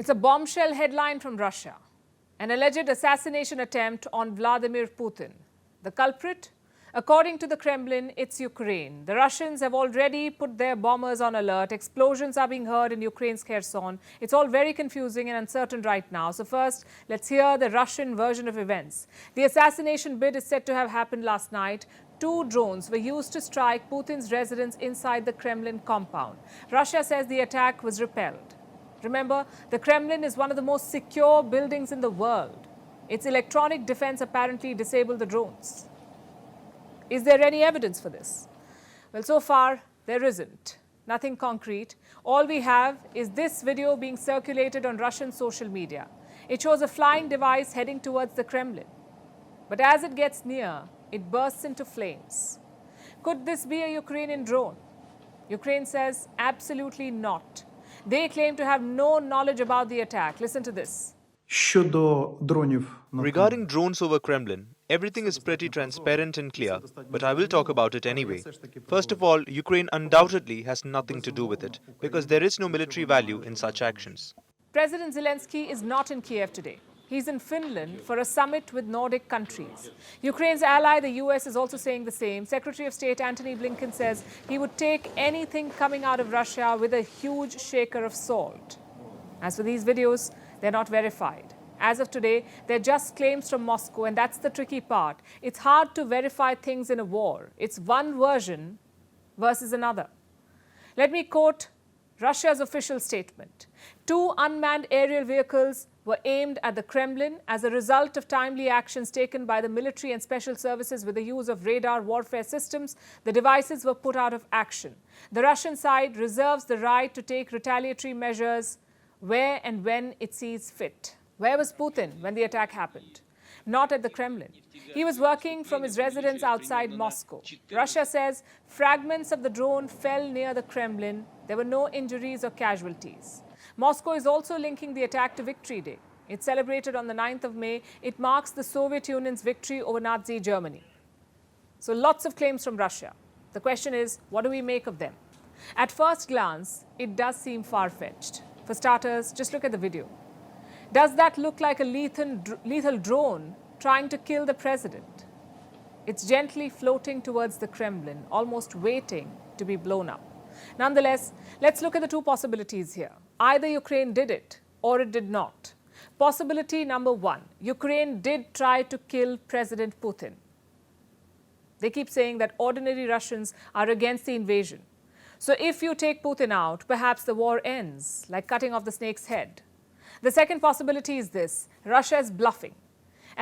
It's a bombshell headline from Russia. An alleged assassination attempt on Vladimir Putin. The culprit? According to the Kremlin, it's Ukraine. The Russians have already put their bombers on alert. Explosions are being heard in Ukraine's Kherson. It's all very confusing and uncertain right now. So first, let's hear the Russian version of events. The assassination bid is said to have happened last night. 2 drones were used to strike Putin's residence inside the Kremlin compound. Russia says the attack was repelled. Remember, the Kremlin is one of the most secure buildings in the world. Its electronic defense apparently disabled the drones. Is there any evidence for this? Well, so far, there isn't. Nothing concrete. All we have is this video being circulated on Russian social media. It shows a flying device heading towards the Kremlin. But as it gets near, it bursts into flames. Could this be a Ukrainian drone? Ukraine says absolutely not. They claim to have no knowledge about the attack. Listen to this. Regarding drones over Kremlin, everything is pretty transparent and clear, but I will talk about it anyway. First of all, Ukraine undoubtedly has nothing to do with it, because there is no military value in such actions. President Zelensky is not in Kyiv today. He's in Finland for a summit with Nordic countries. Ukraine's ally, the US, is also saying the same. Secretary of State Antony Blinken says he would take anything coming out of Russia with a huge shaker of salt. As for these videos, they're not verified. As of today, they're just claims from Moscow, and that's the tricky part. It's hard to verify things in a war. It's one version versus another. Let me quote Russia's official statement. 2 unmanned aerial vehicles were aimed at the Kremlin as a result of timely actions taken by the military and special services with the use of radar warfare systems. The devices were put out of action. The Russian side reserves the right to take retaliatory measures where and when it sees fit. Where was Putin when the attack happened? Not at the Kremlin. He was working from his residence outside Moscow. Russia says fragments of the drone fell near the Kremlin. There were no injuries or casualties. Moscow is also linking the attack to Victory Day. It's celebrated on the 9th of May. It marks the Soviet Union's victory over Nazi Germany. So lots of claims from Russia. The question is, what do we make of them? At first glance, it does seem far-fetched. For starters, just look at the video. Does that look like a lethal drone trying to kill the president? It's gently floating towards the Kremlin, almost waiting to be blown up. Nonetheless, let's look at the 2 possibilities here. Either Ukraine did it or it did not. Possibility number 1, Ukraine did try to kill President Putin. They keep saying that ordinary Russians are against the invasion. So if you take Putin out, perhaps the war ends, like cutting off the snake's head. The second possibility is this: Russia is bluffing.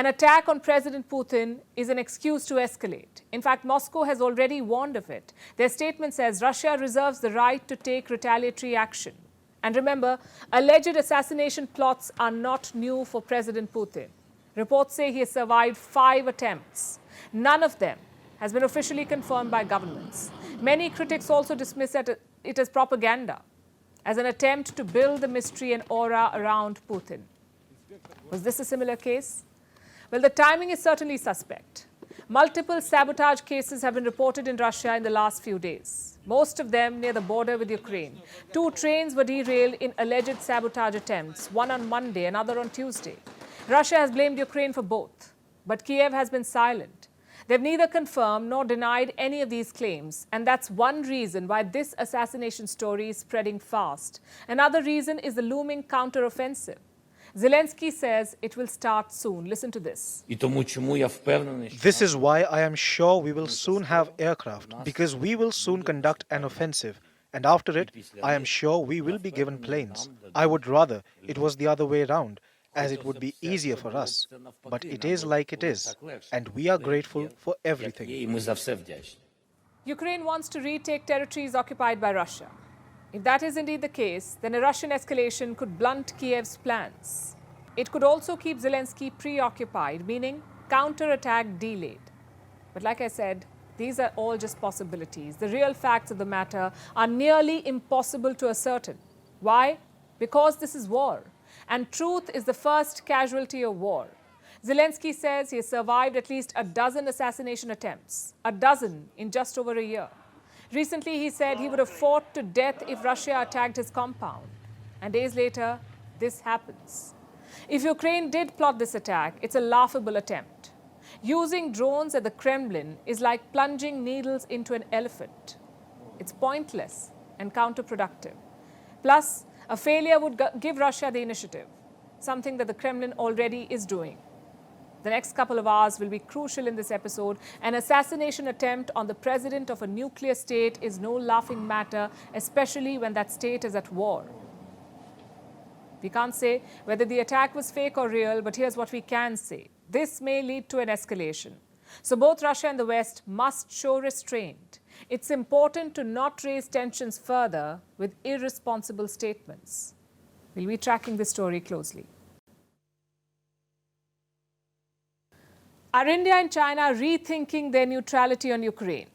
An attack on President Putin is an excuse to escalate. In fact, Moscow has already warned of it. Their statement says Russia reserves the right to take retaliatory action. And remember, alleged assassination plots are not new for President Putin. Reports say he has survived 5 attempts. None of them has been officially confirmed by governments. Many critics also dismiss it as propaganda, as an attempt to build the mystery and aura around Putin. Was this a similar case? Well, the timing is certainly suspect. Multiple sabotage cases have been reported in Russia in the last few days, most of them near the border with Ukraine. 2 trains were derailed in alleged sabotage attempts, one on Monday, another on Tuesday. Russia has blamed Ukraine for both, but Kyiv has been silent. They've neither confirmed nor denied any of these claims, and that's one reason why this assassination story is spreading fast. Another reason is the looming counteroffensive. Zelensky says it will start soon. Listen to this. This is why I am sure we will soon have aircraft, because we will soon conduct an offensive. And after it, I am sure we will be given planes. I would rather it was the other way around, as it would be easier for us. But it is like it is, and we are grateful for everything. Ukraine wants to retake territories occupied by Russia. If that is indeed the case, then a Russian escalation could blunt Kyiv's plans. It could also keep Zelensky preoccupied, meaning counterattack delayed. But like I said, these are all just possibilities. The real facts of the matter are nearly impossible to ascertain. Why? Because this is war. And truth is the first casualty of war. Zelensky says he has survived at least a dozen assassination attempts, a dozen in just over a year. Recently, he said he would have fought to death if Russia attacked his compound. And days later, this happens. If Ukraine did plot this attack, it's a laughable attempt. Using drones at the Kremlin is like plunging needles into an elephant. It's pointless and counterproductive. Plus, a failure would give Russia the initiative, something that the Kremlin already is doing. The next couple of hours will be crucial in this episode. An assassination attempt on the president of a nuclear state is no laughing matter, especially when that state is at war. We can't say whether the attack was fake or real, but here's what we can say. This may lead to an escalation. So both Russia and the West must show restraint. It's important to not raise tensions further with irresponsible statements. We'll be tracking this story closely. Are India and China rethinking their neutrality on Ukraine?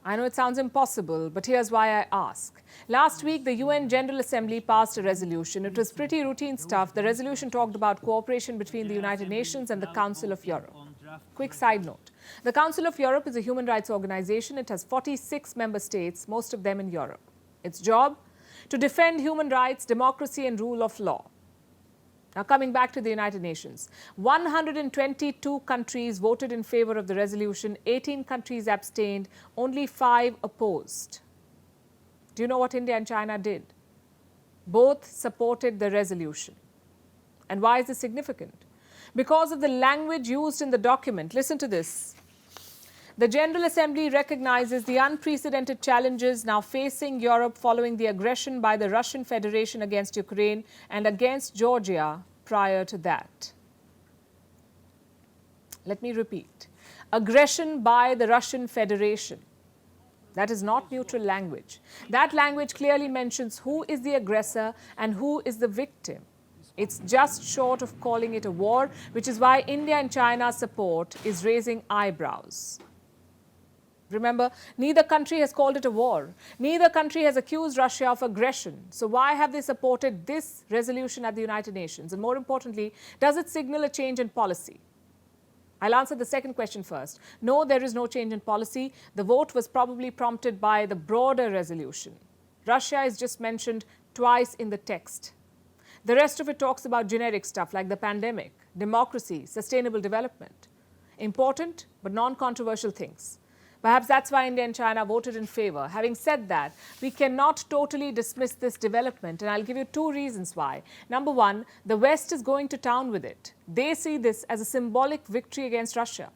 I know it sounds impossible, but here's why I ask. Last week, the UN General Assembly passed a resolution. It was pretty routine stuff. The resolution talked about cooperation between the United Nations and the Council of Europe. Quick side note. The Council of Europe is a human rights organization. It has 46 member states, most of them in Europe. Its job? To defend human rights, democracy, and rule of law. Now, coming back to the United Nations, 122 countries voted in favor of the resolution, 18 countries abstained, only 5 opposed. Do you know what India and China did? Both supported the resolution. And why is this significant? Because of the language used in the document. Listen to this. The General Assembly recognizes the unprecedented challenges now facing Europe following the aggression by the Russian Federation against Ukraine and against Georgia prior to that. Let me repeat. Aggression by the Russian Federation. That is not neutral language. That language clearly mentions who is the aggressor and who is the victim. It's just short of calling it a war, which is why India and China's support is raising eyebrows. Remember, neither country has called it a war. Neither country has accused Russia of aggression. So why have they supported this resolution at the United Nations? And more importantly, does it signal a change in policy? I'll answer the second question first. No, there is no change in policy. The vote was probably prompted by the broader resolution. Russia is just mentioned twice in the text. The rest of it talks about generic stuff like the pandemic, democracy, sustainable development. Important but non-controversial things. Perhaps that's why India and China voted in favor. Having said that, we cannot totally dismiss this development, and I'll give you 2 reasons why. Number 1, the West is going to town with it. They see this as a symbolic victory against Russia.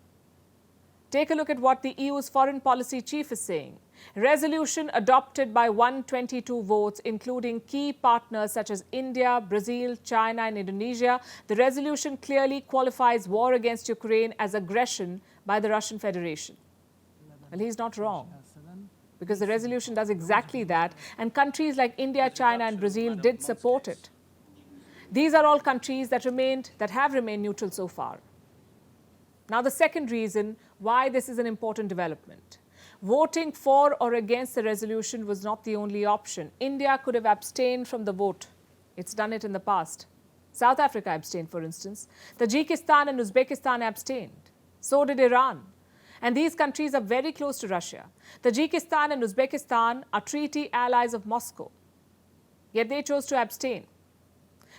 Take a look at what the EU's foreign policy chief is saying. Resolution adopted by 122 votes, including key partners such as India, Brazil, China, and Indonesia. The resolution clearly qualifies war against Ukraine as aggression by the Russian Federation. Well, he's not wrong, because the resolution does exactly that, and countries like India, China, and Brazil did support it. These are all countries that have remained neutral so far. Now, the second reason why this is an important development. Voting for or against the resolution was not the only option. India could have abstained from the vote. It's done it in the past. South Africa abstained, for instance. Tajikistan and Uzbekistan abstained. So did Iran. And these countries are very close to Russia. Tajikistan and Uzbekistan are treaty allies of Moscow. Yet they chose to abstain.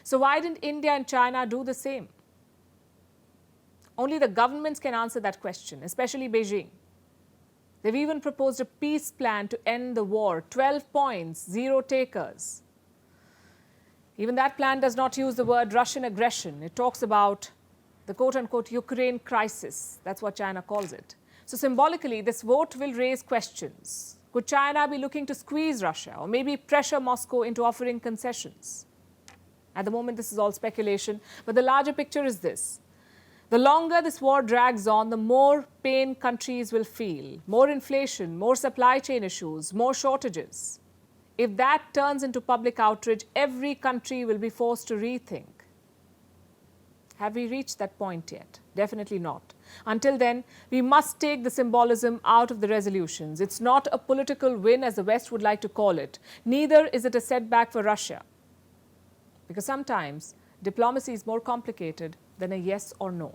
So why didn't India and China do the same? Only the governments can answer that question, especially Beijing. They've even proposed a peace plan to end the war. 12 points, 0 takers. Even that plan does not use the word Russian aggression. It talks about the quote-unquote Ukraine crisis. That's what China calls it. So symbolically, this vote will raise questions. Could China be looking to squeeze Russia or maybe pressure Moscow into offering concessions? At the moment, this is all speculation, but the larger picture is this. The longer this war drags on, the more pain countries will feel. More inflation, more supply chain issues, more shortages. If that turns into public outrage, every country will be forced to rethink. Have we reached that point yet? Definitely not. Until then, we must take the symbolism out of the resolutions. It's not a political win as the West would like to call it. Neither is it a setback for Russia. Because sometimes diplomacy is more complicated than a yes or no.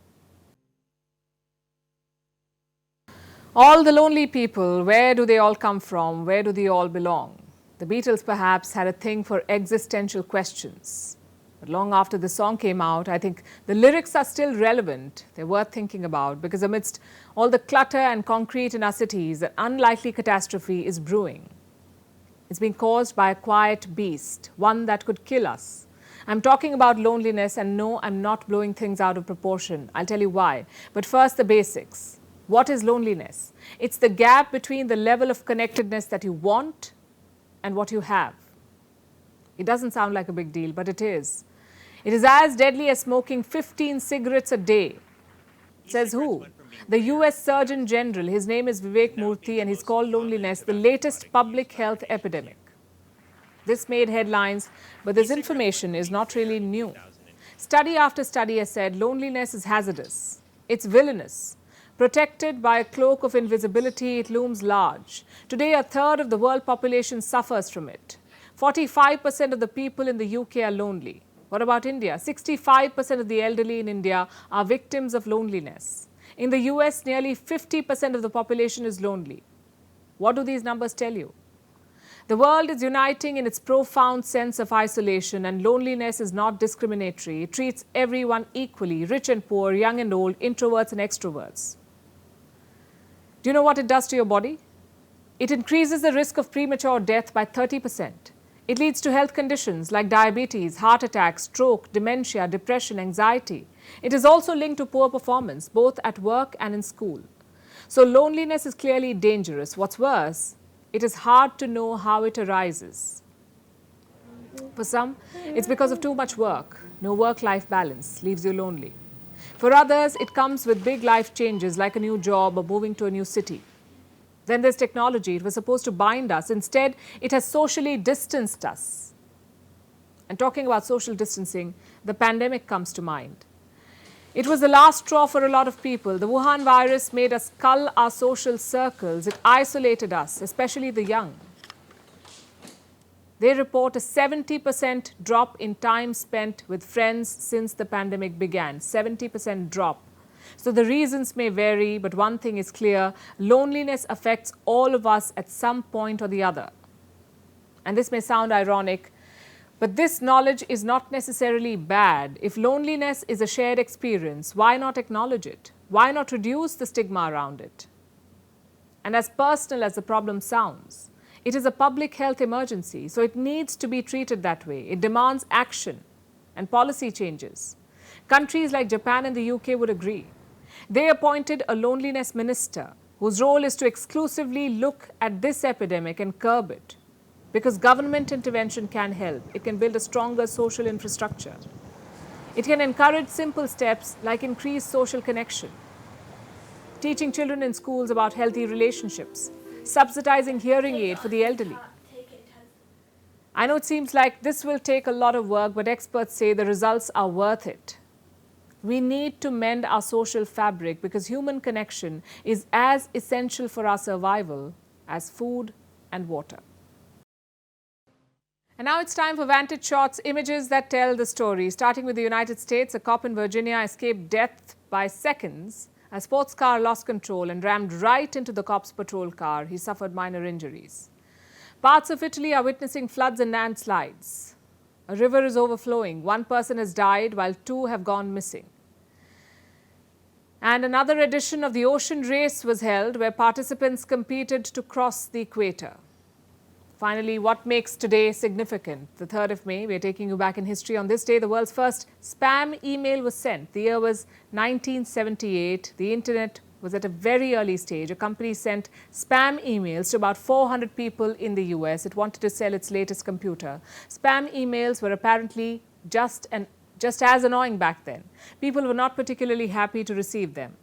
All the lonely people, where do they all come from? Where do they all belong? The Beatles perhaps had a thing for existential questions. But long after the song came out, I think the lyrics are still relevant. They're worth thinking about because amidst all the clutter and concrete in our cities, an unlikely catastrophe is brewing. It's being caused by a quiet beast, one that could kill us. I'm talking about loneliness, and no, I'm not blowing things out of proportion. I'll tell you why. But first, the basics. What is loneliness? It's the gap between the level of connectedness that you want and what you have. It doesn't sound like a big deal, but it is. It is as deadly as smoking 15 cigarettes a day. Says who? The US Surgeon General. His name is Vivek Murthy, and he's called loneliness the latest public health epidemic. This made headlines, but this information is not really new. Study after study has said loneliness is hazardous. It's villainous. Protected by a cloak of invisibility, it looms large. Today, a third of the world population suffers from it. 45% of the people in the UK are lonely. What about India? 65% of the elderly in India are victims of loneliness. In the US, nearly 50% of the population is lonely. What do these numbers tell you? The world is uniting in its profound sense of isolation, and loneliness is not discriminatory. It treats everyone equally, rich and poor, young and old, introverts and extroverts. Do you know what it does to your body? It increases the risk of premature death by 30%. It leads to health conditions like diabetes, heart attack, stroke, dementia, depression, anxiety. It is also linked to poor performance, both at work and in school. So loneliness is clearly dangerous. What's worse, it is hard to know how it arises. For some, it's because of too much work. No work-life balance leaves you lonely. For others, it comes with big life changes like a new job or moving to a new city. Then there's technology. It was supposed to bind us. Instead, it has socially distanced us. And talking about social distancing, the pandemic comes to mind. It was the last straw for a lot of people. The Wuhan virus made us cull our social circles. It isolated us, especially the young. They report a 70% drop in time spent with friends since the pandemic began. 70% drop. So the reasons may vary, but one thing is clear: loneliness affects all of us at some point or the other. And this may sound ironic, but this knowledge is not necessarily bad. If loneliness is a shared experience, why not acknowledge it? Why not reduce the stigma around it? And as personal as the problem sounds, it is a public health emergency, so it needs to be treated that way. It demands action and policy changes. Countries like Japan and the UK would agree. They appointed a loneliness minister whose role is to exclusively look at this epidemic and curb it. Because government intervention can help. It can build a stronger social infrastructure. It can encourage simple steps like increased social connection, teaching children in schools about healthy relationships, subsidizing hearing aid for the elderly. I know it seems like this will take a lot of work, but experts say the results are worth it. We need to mend our social fabric because human connection is as essential for our survival as food and water. And now it's time for Vantage Shots, images that tell the story. Starting with the United States, a cop in Virginia escaped death by seconds. A sports car lost control and rammed right into the cop's patrol car. He suffered minor injuries. Parts of Italy are witnessing floods and landslides. A river is overflowing. One person has died while two have gone missing. And another edition of the Ocean Race was held where participants competed to cross the equator. Finally, what makes today significant? The 3rd of May, we're taking you back in history. On this day, the world's first spam email was sent. The year was 1978. The internet was at a very early stage. A company sent spam emails to about 400 people in the US. It wanted to sell its latest computer. Spam emails were apparently just as annoying back then. People were not particularly happy to receive them.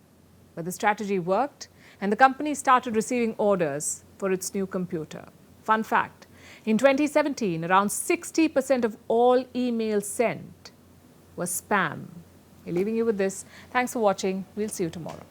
But the strategy worked, and the company started receiving orders for its new computer. Fun fact, in 2017, around 60% of all emails sent was spam. We're leaving you with this. Thanks for watching. We'll see you tomorrow.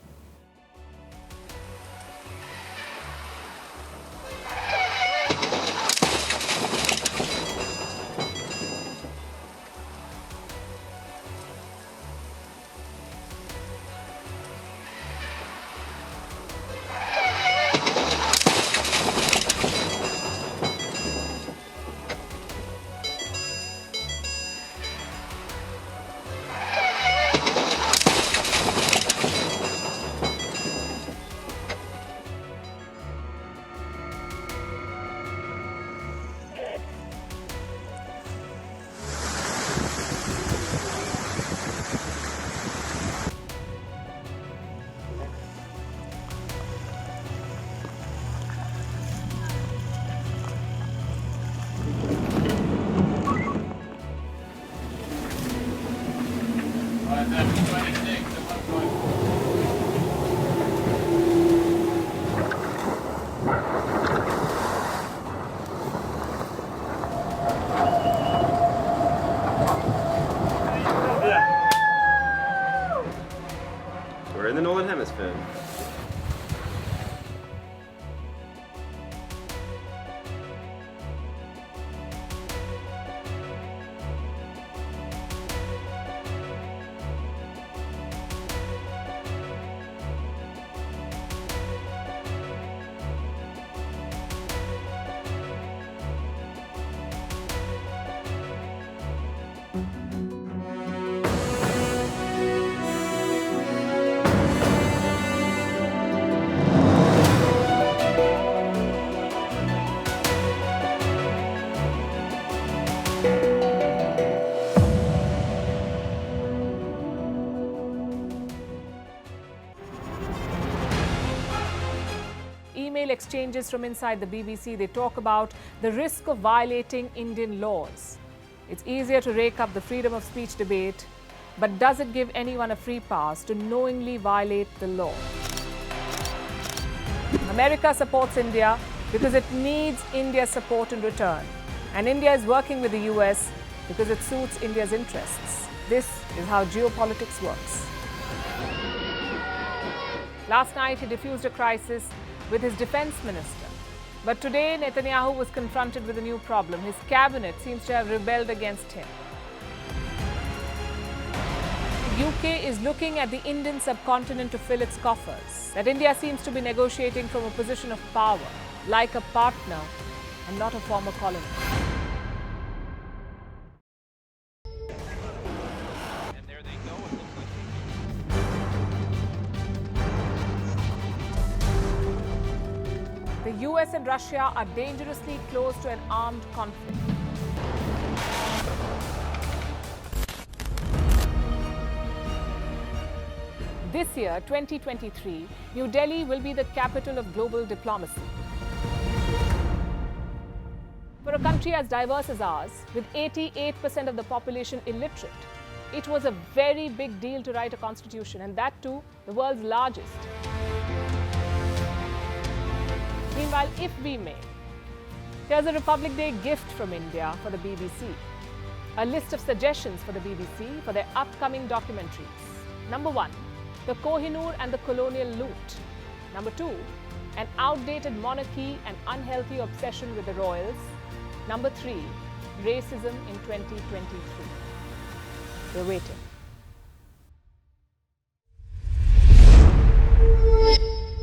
exchanges from inside the BBC. They talk about the risk of violating Indian laws. It's easier to rake up the freedom of speech debate, but does it give anyone a free pass to knowingly violate the law? America supports India because it needs India's support in return. And India is working with the US because it suits India's interests. This is how geopolitics works. Last night, he diffused a crisis with his defense minister. But today, Netanyahu was confronted with a new problem. His cabinet seems to have rebelled against him. The UK is looking at the Indian subcontinent to fill its coffers. That India seems to be negotiating from a position of power, like a partner and not a former colony. The US and Russia are dangerously close to an armed conflict. This year, 2023, New Delhi will be the capital of global diplomacy. For a country as diverse as ours, with 88% of the population illiterate, it was a very big deal to write a constitution, and that too, the world's largest. Meanwhile, if we may, here's a Republic Day gift from India for the BBC. A list of suggestions for the BBC for their upcoming documentaries. Number 1, the Kohinoor and the colonial loot. Number 2, an outdated monarchy and unhealthy obsession with the royals. Number 3, racism in 2023. We're waiting.